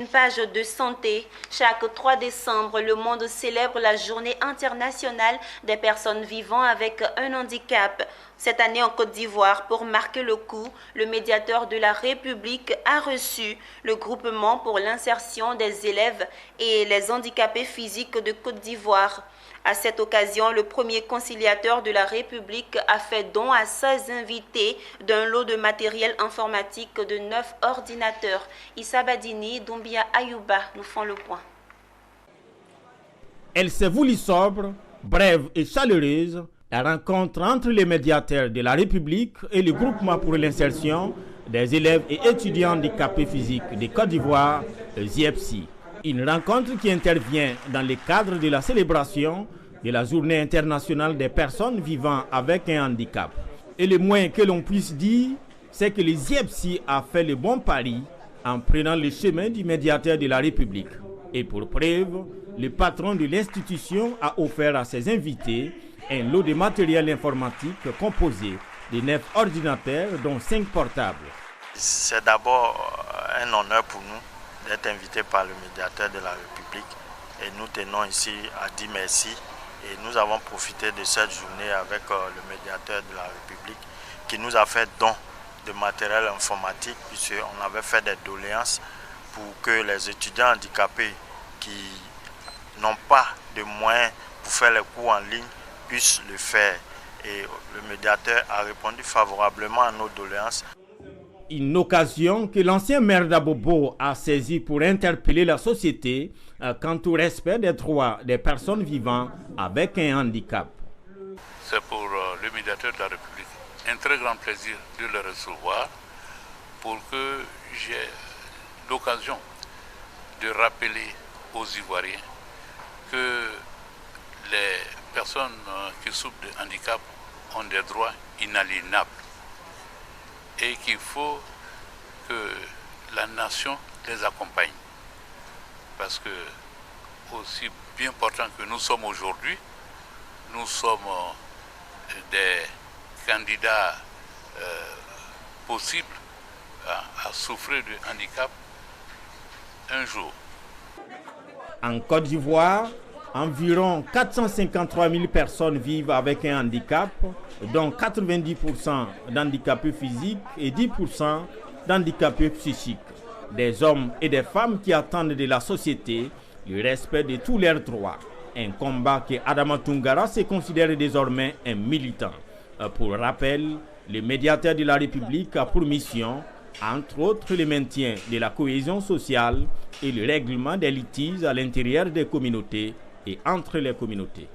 Une page de santé. Chaque 3 décembre, le monde célèbre la journée internationale des personnes vivant avec un handicap. Cette année en Côte d'Ivoire, pour marquer le coup, le médiateur de la République a reçu le groupement pour l'insertion des élèves et les handicapés physiques de Côte d'Ivoire. À cette occasion, le premier conciliateur de la République a fait don à 16 invités d'un lot de matériel informatique de 9 ordinateurs. Issa Badini, Doumbia Ayouba nous font le point. Elle s'est voulue sobre, brève et chaleureuse, la rencontre entre les médiateurs de la République et le groupement pour l'insertion des élèves et étudiants handicapés physiques de Côte d'Ivoire, le ZIEPSI. Une rencontre qui intervient dans le cadre de la célébration de la Journée internationale des personnes vivant avec un handicap. Et le moins que l'on puisse dire, c'est que le ZIEPSI a fait le bon pari en prenant le chemin du médiateur de la République. Et pour preuve, le patron de l'institution a offert à ses invités un lot de matériel informatique composé de 9 ordinateurs, dont 5 portables. C'est d'abord un honneur pour nous d'être invité par le médiateur de la République et nous tenons ici à dire merci et nous avons profité de cette journée avec le médiateur de la République qui nous a fait don de matériel informatique puisqu'on avait fait des doléances pour que les étudiants handicapés qui n'ont pas de moyens pour faire les cours en ligne puissent le faire et le médiateur a répondu favorablement à nos doléances. Une occasion que l'ancien maire d'Abobo a saisie pour interpeller la société quant au respect des droits des personnes vivant avec un handicap. C'est pour le médiateur de la République un très grand plaisir de le recevoir pour que j'ai l'occasion de rappeler aux Ivoiriens que les personnes qui souffrent de handicap ont des droits inaliénables et qu'il faut que la nation les accompagne. Parce que, aussi bien portant que nous sommes aujourd'hui, nous sommes des candidats possibles à souffrir de handicap un jour. En Côte d'Ivoire, environ 453 000 personnes vivent avec un handicap, dont 90% d'handicapés physiques et 10% d'handicapés psychiques. Des hommes et des femmes qui attendent de la société le respect de tous leurs droits. Un combat que Adama Toungara se considère désormais un militant. Pour rappel, le médiateur de la République a pour mission, entre autres, le maintien de la cohésion sociale et le règlement des litiges à l'intérieur des communautés et entre les communautés.